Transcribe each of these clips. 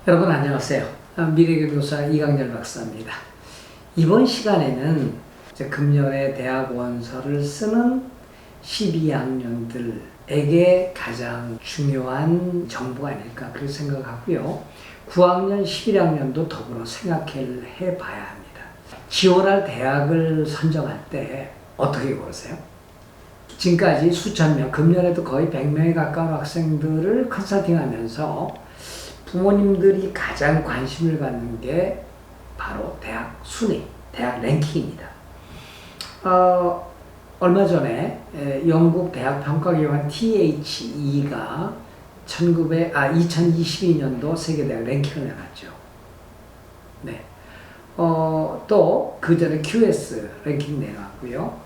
여러분 안녕하세요. 미래교도사 이강렬 박사입니다. 이번 시간에는 금년에 대학 원서를 쓰는 12학년들에게 가장 중요한 정보가 아닐까 그렇게 생각하고요. 9학년, 11학년도 더불어 생각해 봐야 합니다. 지원할 대학을 선정할 때 어떻게 고르세요? 지금까지 수천 명, 금년에도 거의 100명에 가까운 학생들을 컨설팅하면서 부모님들이 가장 관심을 갖는 게 바로 대학 순위, 대학 랭킹입니다. 얼마 전에 영국 대학 평가기관 THE가 2022년도 세계대학 랭킹을 내놨죠. 네. 또 그 전에 QS 랭킹 내놨고요.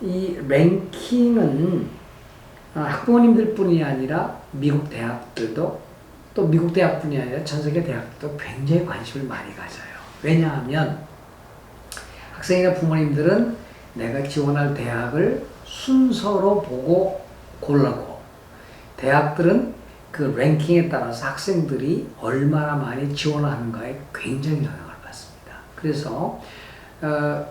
이 랭킹은 학부모님들 뿐이 아니라 미국 대학들도 또 미국 대학뿐이 아니라 전 세계 대학도 굉장히 관심을 많이 가져요. 왜냐하면 학생이나 부모님들은 내가 지원할 대학을 순서로 보고 고르고, 대학들은 그 랭킹에 따라서 학생들이 얼마나 많이 지원하는가에 굉장히 영향을 받습니다. 그래서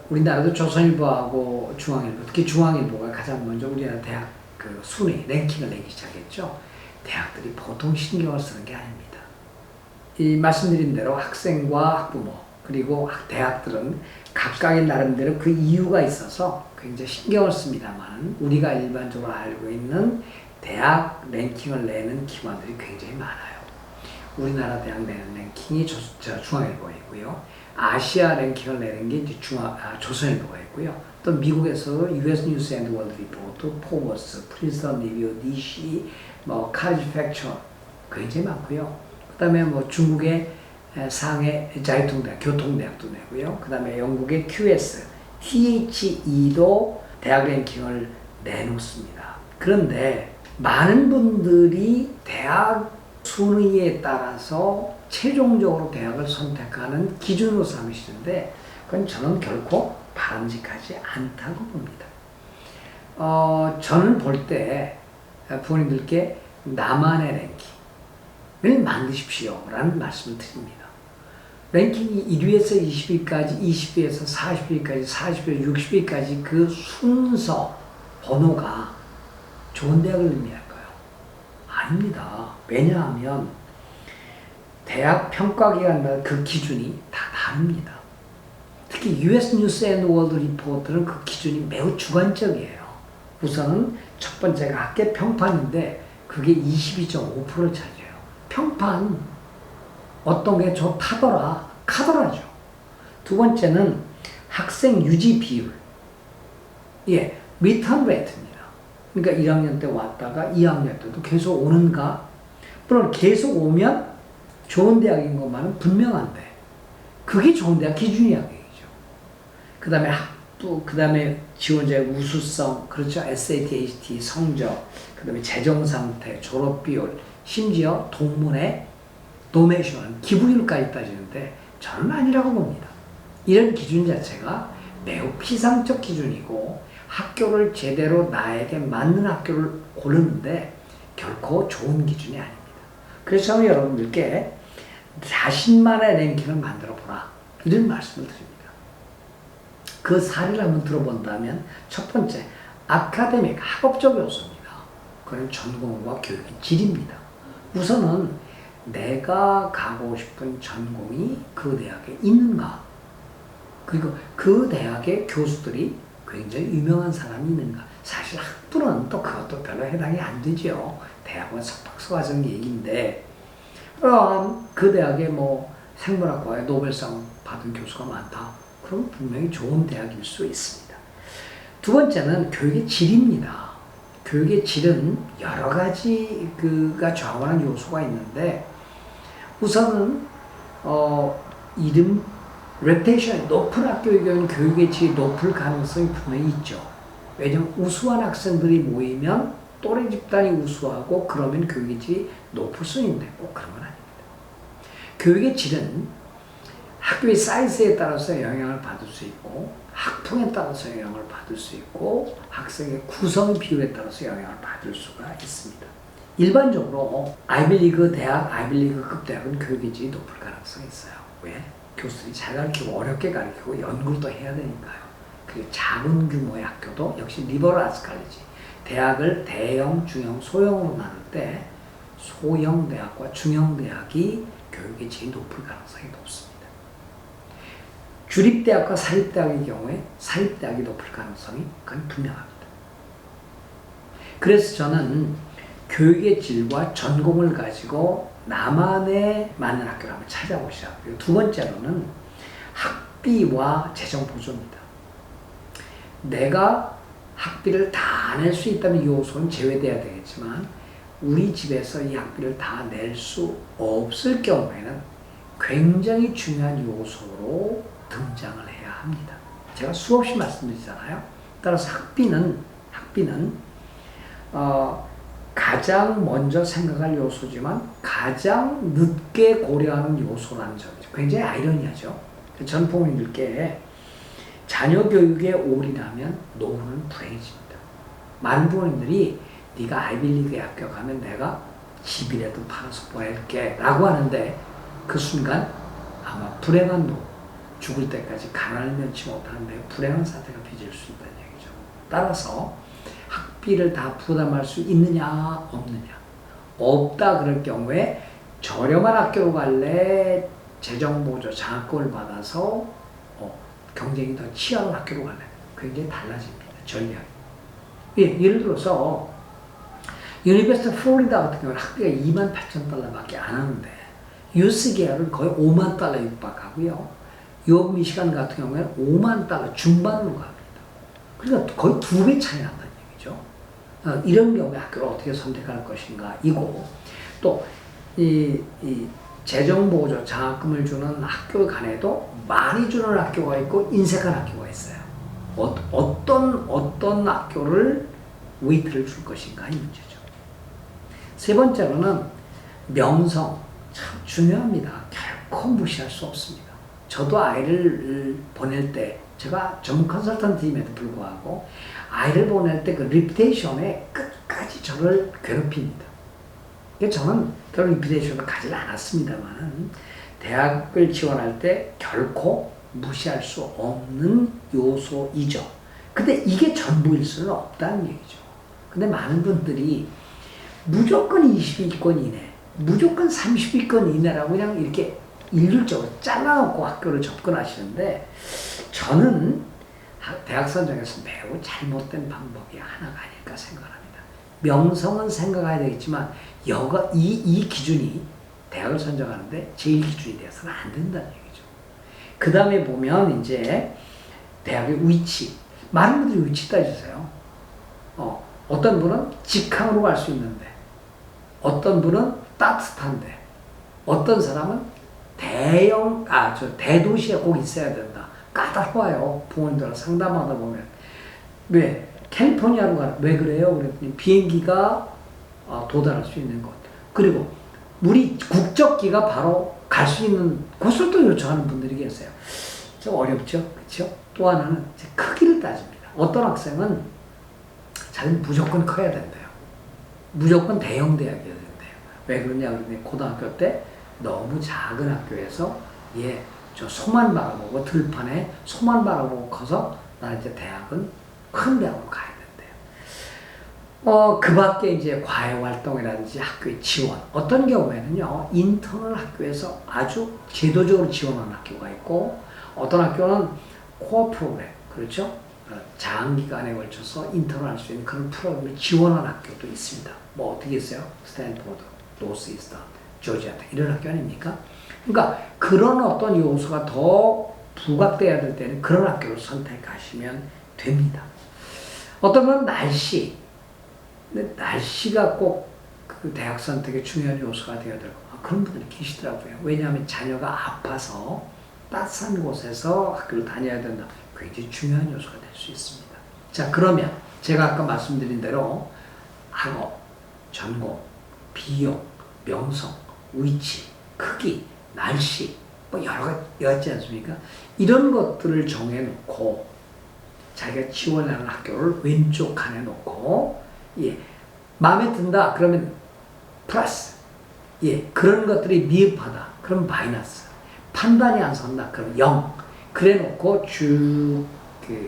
우리나라도 조선일보하고 중앙일보, 특히 중앙일보가 가장 먼저 우리나라 대학 그 순위, 랭킹을 내기 시작했죠. 대학들이 보통 신경을 쓰는 게 아닙니다. 이 말씀드린 대로 학생과 학부모 그리고 대학들은 각각의 나름대로 그 이유가 있어서 굉장히 신경을 씁니다만, 우리가 일반적으로 알고 있는 대학 랭킹을 내는 기관들이 굉장히 많아요. 우리나라 대학 내는 랭킹이 중앙일보이고요. 아시아 랭킹을 내는 게 이제 조선일보가 있고요. 또 미국에서 US News and World Report, 포버스, 프린스턴 리뷰, DC, 카리지 팩처 굉장히 많고요. 그 다음에 중국의 상해 자이통대학, 교통대학도 내고요. 그 다음에 영국의 QS, THE도 대학 랭킹을 내놓습니다. 그런데 많은 분들이 대학 순위에 따라서 최종적으로 대학을 선택하는 기준으로 삼으시는데, 그건 저는 결코 바람직하지 않다고 봅니다. 저는 볼 때 부모님들께 나만의 랭킹을 만드십시오 라는 말씀을 드립니다. 랭킹이 1위에서 20위까지, 20위에서 40위까지, 40위에서 60위까지 그 순서, 번호가 좋은 대학을 의미할까요? 아닙니다. 왜냐하면 대학 평가기관마다 그 기준이 다 다릅니다. 특히 US News and World Report는 그 기준이 매우 주관적이에요. 우선은 첫 번째가 학계 평판인데 그게 22.5%를 차지해요. 평판, 어떤 게 좋다더라, 카더라죠. 두 번째는 학생 유지 비율, 리턴 레이트입니다. 그러니까 1학년 때 왔다가 2학년 때도 계속 오는가? 물론 계속 오면 좋은 대학인 것만은 분명한데 그게 좋은 대학 기준이야. 그 다음에 그 다음에 지원자의 우수성, 그렇죠. SAT, ACT 성적, 그 다음에 재정 상태, 졸업 비율, 심지어 동문회, 도네이션, 기부율까지 따지는데 저는 아니라고 봅니다. 이런 기준 자체가 매우 피상적 기준이고 학교를 제대로 나에게 맞는 학교를 고르는데 결코 좋은 기준이 아닙니다. 그래서 저는 여러분들께 자신만의 랭킹을 만들어 보라, 이런 말씀을 드립니다. 그 사례를 한번 들어본다면, 첫 번째, 아카데믹, 학업적 요소입니다. 그건 전공과 교육의 질입니다. 우선은 내가 가고 싶은 전공이 그 대학에 있는가, 그리고 그 대학의 교수들이 굉장히 유명한 사람이 있는가. 사실 학부는 또 그것도 별로 해당이 안 되죠. 대학원 석박사 과정 얘기인데, 그 대학에 생물학과에 노벨상 받은 교수가 많다. 그럼 분명히 좋은 대학일 수 있습니다. 두 번째는 교육의 질입니다. 교육의 질은 여러 가지가 좌우하는 요소가 있는데, 우선은 레pute이션이 높은 학교의 경우는 교육의 질이 높을 가능성이 분명히 있죠. 왜냐하면 우수한 학생들이 모이면 또래 집단이 우수하고 그러면 교육의 질이 높을 수 있는데 꼭 그런 건 아닙니다. 교육의 질은 학교의 사이즈에 따라서 영향을 받을 수 있고, 학풍에 따라서 영향을 받을 수 있고, 학생의 구성 비율에 따라서 영향을 받을 수가 있습니다. 일반적으로 아이비리그 대학, 아이비리그급 대학은 교육의 질이 높을 가능성이 있어요. 왜? 교수들이 잘 가르치고 어렵게 가르치고 연구를 또 해야 되니까요. 그리고 작은 규모의 학교도 역시 리버럴 아츠 칼리지, 대학을 대형, 중형, 소형으로 나눌 때 소형 대학과 중형 대학이 교육의 질이 높을 가능성이 높습니다. 주립대학과 사립대학의 경우에 사립대학이 높을 가능성이 그건 분명합니다. 그래서 저는 교육의 질과 전공을 가지고 나만에 맞는 학교를 한번 찾아보시라. 그리고 두 번째로는 학비와 재정 보조입니다. 내가 학비를 다 낼 수 있다는 요소는 제외돼야 되겠지만 우리 집에서 이 학비를 다 낼 수 없을 경우에는 굉장히 중요한 요소로 등장을 해야 합니다. 제가 수없이 말씀드리잖아요. 따라서 학비는 가장 먼저 생각할 요소지만 가장 늦게 고려하는 요소라는 점이죠. 굉장히 아이러니하죠. 전 부모님들께 자녀 교육에 올인하면 노후는 불행해집니다. 많은 부모님들이 네가 아이비리그에 합격하면 내가 집이라도 팔아서 보낼게 라고 하는데 그 순간 아마 불행한 노후, 죽을 때까지 가난을 면치 못하는데 불행한 사태가 빚을 수 있다는 얘기죠. 따라서 학비를 다 부담할 수 있느냐 없느냐, 없다 그럴 경우에 저렴한 학교로 갈래, 재정보조 장학금을 받아서 경쟁이 더 치열한 학교로 갈래, 굉장히 달라집니다. 전략이. 예를 들어서 유니버시티 플로리다 같은 경우는 학비가 $28,000밖에 안 하는데 유스 계열은 거의 $50,000 육박하고요. 유업 미시간 같은 경우에는 $50,000 중반으로 갑니다. 그러니까 거의 2배 차이 난다는 얘기죠. 이런 경우에 학교를 어떻게 선택할 것인가 이고, 또 이 재정보조 장학금을 주는 학교 간에도 많이 주는 학교가 있고 인색한 학교가 있어요. 어떤 학교를 웨이트를 줄 것인가 이 문제죠. 세 번째로는 명성, 참 중요합니다. 결코 무시할 수 없습니다. 저도 아이를 보낼 때, 제가 전문 컨설턴트임에도 불구하고 아이를 보낼 때 그 리피테이션에 끝까지 저를 괴롭힙니다. 저는 그런 리피테이션을 가지 않았습니다만 대학을 지원할 때 결코 무시할 수 없는 요소이죠. 근데 이게 전부일 수는 없다는 얘기죠. 근데 많은 분들이 무조건 20위권 이내, 무조건 30위권 이내라고 그냥 이렇게 일률적으로 잘라놓고 학교를 접근하시는데, 저는 대학 선정에서 매우 잘못된 방법이 하나가 아닐까 생각합니다. 명성은 생각해야 되겠지만 이 기준이 대학을 선정하는데 제일 기준이 되어서는 안 된다는 얘기죠. 그 다음에 보면 이제 대학의 위치, 많은 분들이 위치 따지세요. 어떤 분은 직항으로 갈 수 있는데, 어떤 분은 따뜻한데, 어떤 사람은 대도시에 꼭 있어야 된다. 까다로워요. 부모님들하고 상담하다 보면. 왜? 캘리포니아로 가라. 왜 그래요? 그랬더니 비행기가 도달할 수 있는 것. 그리고 우리 국적기가 바로 갈 수 있는 곳을 또 요청하는 분들이 계세요. 좀 어렵죠? 그렇죠? 또 하나는 크기를 따집니다. 어떤 학생은 자기는 무조건 커야 된대요. 무조건 대형 대학이어야 된대요. 왜 그러냐 그러더니 고등학교 때 너무 작은 학교에서 저 소만 바라보고 들판에 소만 바라보고 커서 나는 이제 대학은 큰 대학으로 가야 된대요. 그 밖에 이제 과외 활동이라든지 학교의 지원, 어떤 경우에는요 인턴을 학교에서 아주 제도적으로 지원하는 학교가 있고, 어떤 학교는 코어 프로그램, 그렇죠? 장기간에 걸쳐서 인턴을 할 수 있는 그런 프로그램을 지원하는 학교도 있습니다. 뭐 어떻게 있어요? 스탠포드, 노스이스턴, 조지아 이런 학교 아닙니까? 그러니까 그런 어떤 요소가 더 부각돼야 될 때는 그런 학교를 선택하시면 됩니다. 어떤 건 날씨, 근데 날씨가 꼭 그 대학 선택의 중요한 요소가 되어야 되고, 그런 분들이 계시더라고요. 왜냐하면 자녀가 아파서 따뜻한 곳에서 학교를 다녀야 된다. 굉장히 중요한 요소가 될 수 있습니다. 자, 그러면 제가 아까 말씀드린 대로 학업, 전공, 비용, 명성, 위치, 크기, 날씨, 뭐 여러 가지 있지 않습니까? 이런 것들을 정해놓고 자기가 지원하는 학교를 왼쪽 칸에 놓고, 마음에 든다 그러면 플러스. 예, 그런 것들이 미흡하다. 그럼 마이너스. 판단이 안 선다. 그럼 0. 그래 놓고 쭉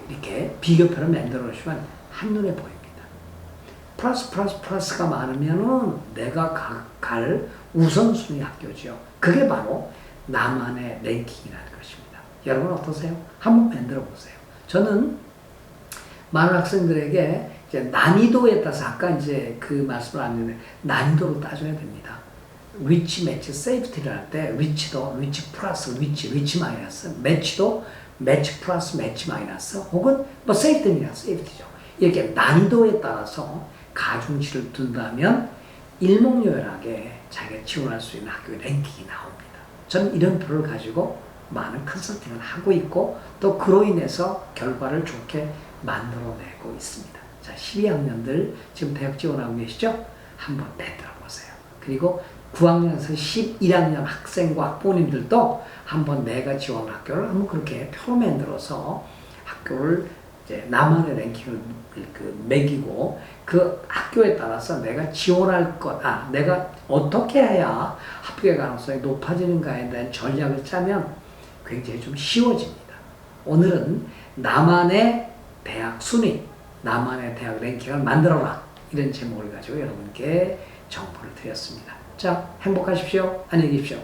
이렇게 비교표를 만들어 놓으시면 한눈에 보입니다. 플러스가 많으면은 내가 갈 우선순위 학교죠. 그게 바로 나만의 랭킹이라는 것입니다. 여러분 어떠세요? 한번 만들어 보세요. 저는 많은 학생들에게 이제 난이도에 따라서 아까 이제 그 말씀을 안 했는데 난이도로 따져야 됩니다. 위치, 매치, 세이프티를 할 때 위치도 위치 플러스 위치 마이너스, 매치도 매치 플러스 매치 마이너스, 혹은 뭐 세이프티냐 세이프티죠. 이렇게 난이도에 따라서 가중치를 둔다면 일목요연하게 자기가 지원할 수 있는 학교의 랭킹이 나옵니다. 저는 이런 표를 가지고 많은 컨설팅을 하고 있고 또 그로 인해서 결과를 좋게 만들어내고 있습니다. 자, 12학년들 지금 대학 지원하고 계시죠? 한번 내들어 보세요. 그리고 9학년에서 11학년 학생과 학부모님들도 한번 내가 지원한 학교를 한번 그렇게 표로 만들어서 학교를 이제 나만의 랭킹을 매기고 그 학교에 따라서 내가 지원할 것, 내가 어떻게 해야 합격의 가능성이 높아지는가에 대한 전략을 짜면 굉장히 좀 쉬워집니다. 오늘은 나만의 대학 순위, 나만의 대학 랭킹을 만들어라. 이런 제목을 가지고 여러분께 정보를 드렸습니다. 자, 행복하십시오. 안녕히 계십시오.